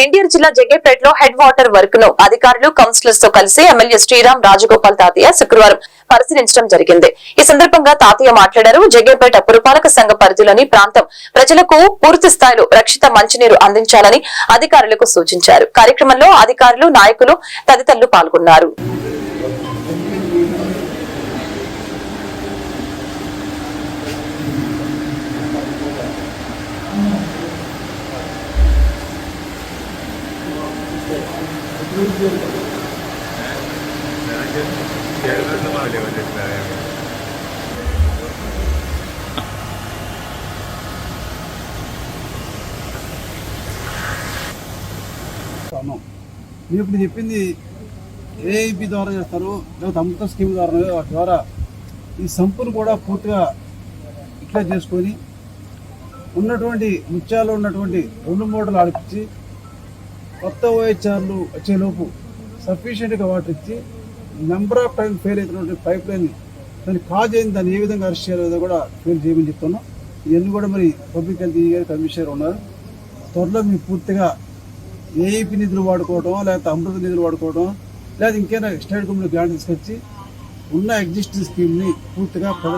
ఎన్టీఆర్ జిల్లా జగ్గేపేటలో head water work ను అధికారులు కౌన్సిలర్స్ తో కలిసి ఎమ్మెల్యే శ్రీరామ్ రాజగోపాల్ తాతయ్య శుక్రవారం పరిశీలించడం జరిగింది. ఈ సందర్భంగా తాతయ్య మాట్లాడారు. జగ్గేపేట పురపాలక సంఘ పరిధిలోని ప్రాంతం ప్రజలకు పూర్తి స్థాయిలో రక్షిత మంచినీరు అందించాలని అధికారులకు సూచించారు. కార్యక్రమంలో అధికారులు, నాయకులు తదితరులు పాల్గొన్నారు. మీరు ఇప్పుడు చెప్పింది ఏఐపి ద్వారా చేస్తారు, లేకపోతే అమృత స్కీమ్ ద్వారా ఈ సంపును కూడా పూర్తిగా ఇట్లా చేసుకొని ఉన్నటువంటి ముత్యాలు ఉన్నటువంటి 2 మోటార్లు ఆడిపించి కొత్త ఓహెచ్ఆర్లు వచ్చేలోపు సఫిషియెంట్గా వాటర్ ఇచ్చి నెంబర్ ఆఫ్ టైం ఫెయిల్ అవుతున్నటువంటి పైప్ లైన్ దాన్ని కాజ్ అయింది, దాన్ని ఏ విధంగా అరెస్ట్ చేయాలో కూడా ఫెయిల్ చేయమని చెప్తున్నాం. ఇవన్నీ కూడా మరి పబ్లిక్ హెల్త్ గారు కమిషనర్ ఉన్నారు. త్వరలో మీరు పూర్తిగా ఏఐపి నిధులు వాడుకోవడం, లేకపోతే అమృత నిధులు వాడుకోవడం, లేదా ఇంకేనా స్టేట్ గవర్నమెంట్ గ్రాంట్ తీసుకొచ్చి ఉన్న ఎగ్జిస్టింగ్ స్కీమ్ని పూర్తిగా